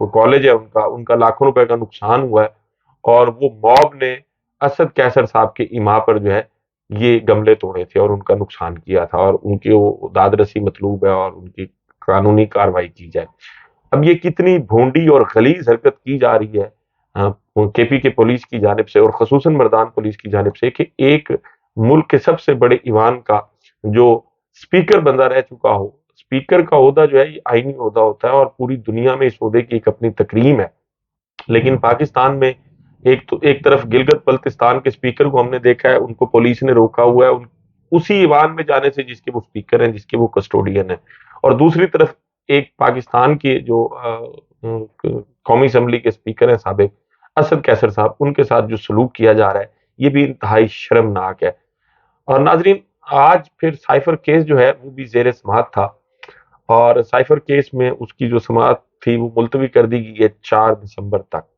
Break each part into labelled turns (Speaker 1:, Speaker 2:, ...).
Speaker 1: وہ کالج ہے ان کا لاکھوں روپے کا نقصان ہوا ہے، اور وہ موب نے اسد کیسر صاحب کے ایما پر جو ہے یہ گملے توڑے تھے اور ان کا نقصان کیا تھا، اور ان کی وہ داد رسی مطلوب ہے اور ان کی قانونی کارروائی کی جائے۔ اب یہ کتنی بھونڈی اور غلیظ حرکت کی جا رہی ہے کے پی کے پولیس کی جانب سے، اور خصوصاً مردان پولیس کی جانب سے، کہ ایک ملک کے سب سے بڑے ایوان کا جو سپیکر بندہ رہ چکا ہو، سپیکر کا عہدہ جو ہے یہ آئینی عہدہ ہوتا ہے اور پوری دنیا میں اس عہدے کی ایک اپنی تکریم ہے، لیکن پاکستان میں ایک طرف گلگت بلتستان کے سپیکر کو ہم نے دیکھا ہے، ان کو پولیس نے روکا ہوا ہے اسی ایوان میں جانے سے جس کے وہ سپیکر ہیں، جس کے وہ کسٹوڈین ہیں، اور دوسری طرف ایک پاکستان کے جو قومی اسمبلی کے سپیکر ہیں سابق، اسد کیسر صاحب، ان کے ساتھ جو سلوک کیا جا رہا ہے یہ بھی انتہائی شرمناک ہے۔ اور ناظرین، آج پھر سائفر کیس جو ہے وہ بھی زیر سماعت تھا، اور سائفر کیس میں اس کی جو سماعت تھی وہ ملتوی کر دی گئی ہے 4 دسمبر تک۔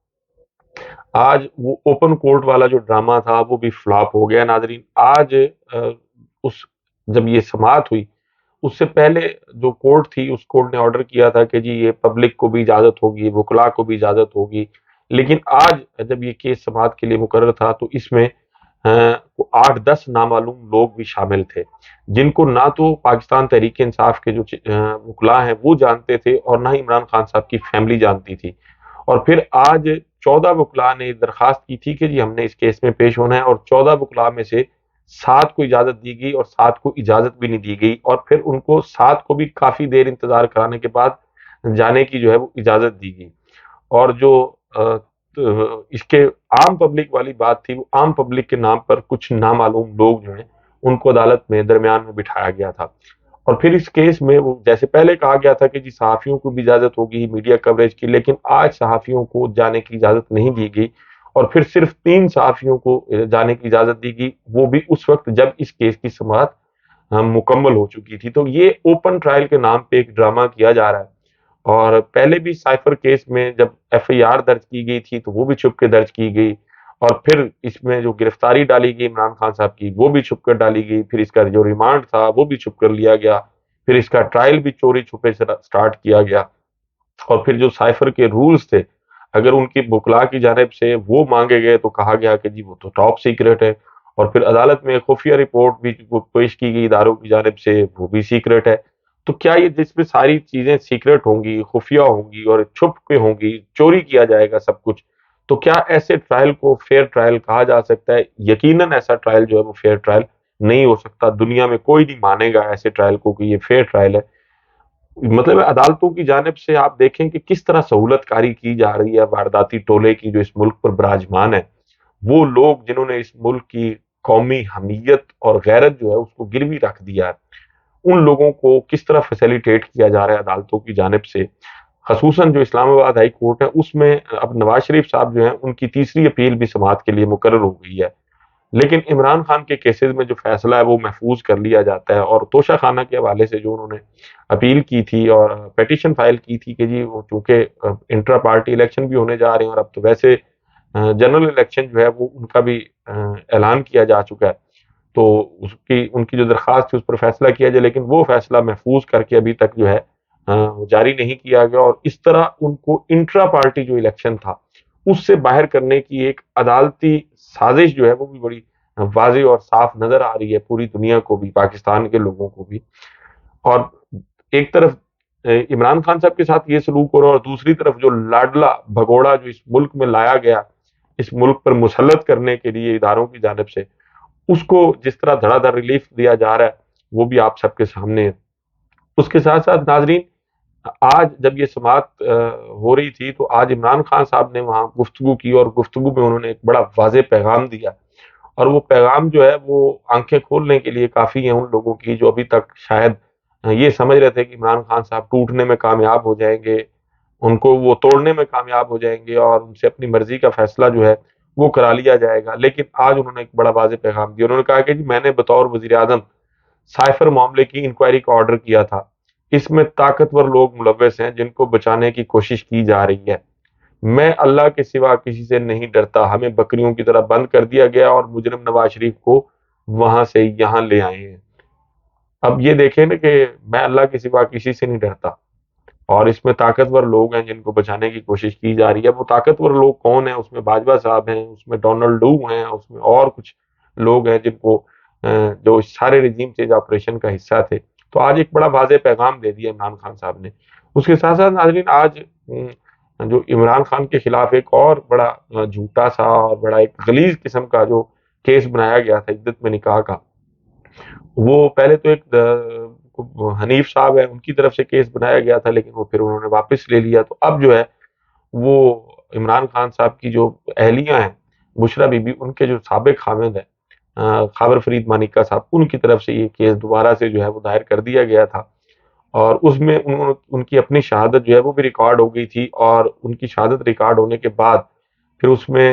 Speaker 1: آج وہ اوپن کورٹ والا جو ڈرامہ تھا وہ بھی فلاپ ہو گیا ناظرین۔ آج اس جب یہ سماعت ہوئی، اس سے پہلے جو کورٹ تھی، اس کورٹ نے آرڈر کیا تھا کہ جی یہ پبلک کو بھی اجازت ہوگی، وکلاء کو بھی اجازت ہوگی، لیکن آج جب یہ کیس سماعت کے لیے مقرر تھا تو اس میں 8-10 نامعلوم لوگ بھی شامل تھے، جن کو نہ تو پاکستان تحریک انصاف کے جو وکلاء ہیں وہ جانتے تھے، اور نہ ہی عمران خان صاحب کی فیملی جانتی تھی۔ اور پھر آج 14 وکلاء نے درخواست کی تھی کہ جی ہم نے اس کیس میں پیش ہونا ہے، اور 14 وکلاء میں سے 7 کو اجازت دی گئی اور 7 کو اجازت بھی نہیں دی گئی، اور پھر ان کو 7 کو بھی کافی دیر انتظار کرانے کے بعد جانے کی جو ہے وہ اجازت دی گئی۔ اور جو اس کے عام پبلک والی بات تھی، وہ عام پبلک کے نام پر کچھ نامعلوم لوگ جو ہیں ان کو عدالت میں درمیان میں بٹھایا گیا تھا، اور پھر اس کیس میں وہ جیسے پہلے کہا گیا تھا کہ جی صحافیوں کو بھی اجازت ہوگی میڈیا کوریج کی، لیکن آج صحافیوں کو جانے کی اجازت نہیں دی گئی، اور پھر صرف 3 صحافیوں کو جانے کی اجازت دی گئی، وہ بھی اس وقت جب اس کیس کی سماعت مکمل ہو چکی تھی۔ تو یہ اوپن ٹرائل کے نام پہ ایک ڈرامہ کیا جا رہا ہے، اور پہلے بھی سائفر کیس میں جب ایف آئی آر درج کی گئی تھی تو وہ بھی چھپ کے درج کی گئی، اور پھر اس میں جو گرفتاری ڈالی گئی عمران خان صاحب کی وہ بھی چھپ کر ڈالی گئی، پھر اس کا جو ریمانڈ تھا وہ بھی چھپ کر لیا گیا، پھر اس کا ٹرائل بھی چوری چھپے سے سٹارٹ کیا گیا، اور پھر جو سائفر کے رولز تھے اگر ان کی وکلاء کی جانب سے وہ مانگے گئے تو کہا گیا کہ جی وہ تو ٹاپ سیکرٹ ہے، اور پھر عدالت میں خفیہ رپورٹ بھی پیش کی گئی اداروں کی جانب سے، وہ بھی سیکرٹ ہے۔ تو کیا یہ جس میں ساری چیزیں سیکرٹ ہوں گی، خفیہ ہوں گی اور چھپ کے ہوں گی، چوری کیا جائے گا سب کچھ، تو کیا ایسے ٹرائل کو فیئر ٹرائل کہا جا سکتا ہے؟ یقیناً ایسا ٹرائل جو ہے وہ فیئر ٹرائل نہیں ہو سکتا، دنیا میں کوئی نہیں مانے گا ایسے ٹرائل کو کہ یہ فیئر ٹرائل ہے۔ مطلب عدالتوں کی جانب سے آپ دیکھیں کہ کس طرح سہولت کاری کی جا رہی ہے وارداتی ٹولے کی جو اس ملک پر براجمان ہے، وہ لوگ جنہوں نے اس ملک کی قومی حمیت اور غیرت جو ہے اس کو گروی رکھ دیا ہے، ان لوگوں کو کس طرح فیسیلیٹیٹ کیا جا رہا ہے عدالتوں کی جانب سے، خصوصاً جو اسلام آباد ہائی کورٹ ہے اس میں اب نواز شریف صاحب جو ہیں ان کی تیسری اپیل بھی سماعت کے لیے مقرر ہو گئی ہے، لیکن عمران خان کے کیسز میں جو فیصلہ ہے وہ محفوظ کر لیا جاتا ہے، اور توشہ خانہ کے حوالے سے جو انہوں نے اپیل کی تھی اور پیٹیشن فائل کی تھی کہ جی وہ چونکہ انٹرا پارٹی الیکشن بھی ہونے جا رہے ہیں، اور اب تو ویسے جنرل الیکشن جو ہے وہ ان کا بھی اعلان کیا جا چکا ہے، تو ان کی جو درخواست تھی اس پر فیصلہ کیا جائے، لیکن وہ فیصلہ محفوظ کر کے ابھی تک جو ہے جاری نہیں کیا گیا، اور اس طرح ان کو انٹرا پارٹی جو الیکشن تھا اس سے باہر کرنے کی ایک عدالتی سازش جو ہے وہ بھی بڑی واضح اور صاف نظر آ رہی ہے پوری دنیا کو بھی، پاکستان کے لوگوں کو بھی۔ اور ایک طرف عمران خان صاحب کے ساتھ یہ سلوک ہو رہا ہے، اور دوسری طرف جو لاڈلا بھگوڑا جو اس ملک میں لایا گیا اس ملک پر مسلط کرنے کے لیے اداروں کی جانب سے، اس کو جس طرح دھڑا دھڑ ریلیف دیا جا رہا ہے وہ بھی آپ سب کے سامنے ہے۔ اس کے ساتھ ساتھ ناظرین، آج جب یہ سماعت ہو رہی تھی تو آج عمران خان صاحب نے وہاں گفتگو کی، اور گفتگو میں انہوں نے ایک بڑا واضح پیغام دیا، اور وہ پیغام جو ہے وہ آنکھیں کھولنے کے لیے کافی ہیں ان لوگوں کی جو ابھی تک شاید یہ سمجھ رہے تھے کہ عمران خان صاحب ٹوٹنے میں کامیاب ہو جائیں گے، ان کو وہ توڑنے میں کامیاب ہو جائیں گے، اور ان سے اپنی مرضی کا فیصلہ جو ہے وہ کرا لیا جائے گا، لیکن آج انہوں نے ایک بڑا واضح پیغام دیا۔ انہوں نے کہا کہ جی میں نے بطور وزیر اعظم سائفر معاملے کی انکوائری کا آرڈر کیا تھا، اس میں طاقتور لوگ ملوث ہیں جن کو بچانے کی کوشش کی جا رہی ہے، میں اللہ کے سوا کسی سے نہیں ڈرتا، ہمیں بکریوں کی طرح بند کر دیا گیا اور مجرم نواز شریف کو وہاں سے یہاں لے آئے ہیں۔ اب یہ دیکھیں نا کہ میں اللہ کے سوا کسی سے نہیں ڈرتا، اور اس میں طاقتور لوگ ہیں جن کو بچانے کی کوشش کی جا رہی ہے۔ وہ طاقتور لوگ کون ہیں؟ اس میں باجوہ صاحب ہیں، اس میں ڈونلڈ ڈو ہیں، اس میں اور کچھ لوگ ہیں جن کو جو اس سارے رجیم چینج آپریشن کا حصہ تھے۔ تو آج ایک بڑا واضح پیغام دے دیا عمران خان صاحب نے۔ اس کے ساتھ ساتھ ناظرین، آج جو عمران خان کے خلاف ایک اور بڑا جھوٹا سا اور بڑا ایک غلیظ قسم کا جو کیس بنایا گیا تھا عدت میں نکاح کا، وہ پہلے تو ایک حنیف صاحب ہے ان کی طرف سے کیس بنایا گیا تھا، لیکن وہ پھر انہوں نے واپس لے لیا۔ تو اب جو ہے وہ عمران خان صاحب کی جو اہلیہ ہیں بشرا بی بی، ان کے جو سابق خامد ہیں خاور فرید مانیکا صاحب، ان کی طرف سے یہ کیس دوبارہ سے جو ہے وہ دائر کر دیا گیا تھا، اور اس میں ان کی اپنی شہادت جو ہے وہ بھی ریکارڈ ہو گئی تھی، اور ان کی شہادت ریکارڈ ہونے کے بعد پھر اس میں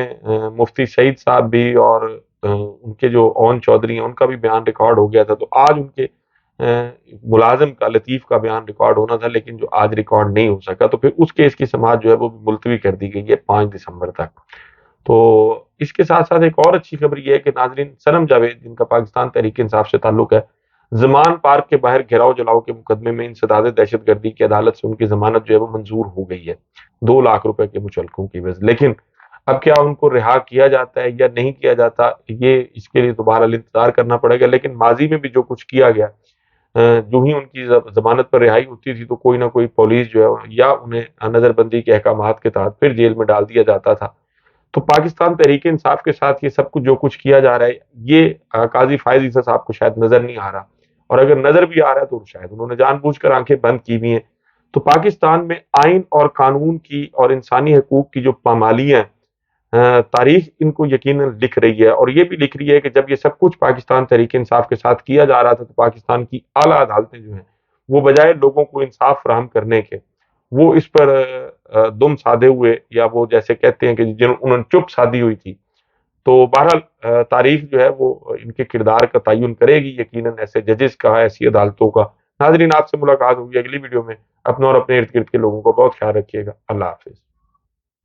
Speaker 1: مفتی سعید صاحب بھی اور ان کے جو اون چودھری ہیں ان کا بھی بیان ریکارڈ ہو گیا تھا۔ تو آج ان کے ملازم کا لطیف کا بیان ریکارڈ ہونا تھا، لیکن جو آج ریکارڈ نہیں ہو سکا، تو پھر اس کیس کی سماعت جو ہے وہ ملتوی کر دی گئی ہے 5 دسمبر تک۔ تو اس کے ساتھ ساتھ ایک اور اچھی خبر یہ ہے کہ ناظرین، سنم جاوید جن کا پاکستان تحریک انصاف سے تعلق ہے، زمان پارک کے باہر گھیراؤ جلاؤ کے مقدمے میں انسداد دہشت گردی کی عدالت سے ان کی ضمانت جو ہے وہ منظور ہو گئی ہے 2 لاکھ روپے کے مچلقوں کی عوض۔ لیکن اب کیا ان کو رہا کیا جاتا ہے یا نہیں کیا جاتا، یہ اس کے لیے دوبارہ انتظار کرنا پڑے گا۔ لیکن ماضی میں بھی جو کچھ کیا گیا، جو ہی ان کی ضمانت پر رہائی ہوتی تھی تو کوئی نہ کوئی پولیس جو ہے یا انہیں نظر بندی کے احکامات کے تحت پھر جیل میں ڈال دیا جاتا تھا۔ تو پاکستان تحریک انصاف کے ساتھ یہ سب کچھ جو کچھ کیا جا رہا ہے، یہ قاضی فائز عیسیٰ صاحب کو شاید نظر نہیں آ رہا، اور اگر نظر بھی آ رہا ہے تو شاید انہوں نے جان بوجھ کر آنکھیں بند کی ہوئی ہیں۔ تو پاکستان میں آئین اور قانون کی اور انسانی حقوق کی جو پامالی ہیں، تاریخ ان کو یقیناً لکھ رہی ہے، اور یہ بھی لکھ رہی ہے کہ جب یہ سب کچھ پاکستان تحریک انصاف کے ساتھ کیا جا رہا تھا تو پاکستان کی اعلیٰ عدالتیں جو ہیں وہ بجائے لوگوں کو انصاف فراہم کرنے کے، وہ اس پر دم سادھے ہوئے، یا وہ جیسے کہتے ہیں کہ انہوں نے چپ سادھی ہوئی تھی۔ تو بہرحال تاریخ جو ہے وہ ان کے کردار کا تعین کرے گی یقیناً، ایسے ججز کا، ایسی عدالتوں کا۔ ناظرین، آپ سے ملاقات ہوگی اگلی ویڈیو میں۔ اپنا اور اپنے ارد گرد کے لوگوں کو بہت خیال رکھیے گا۔ اللہ حافظ۔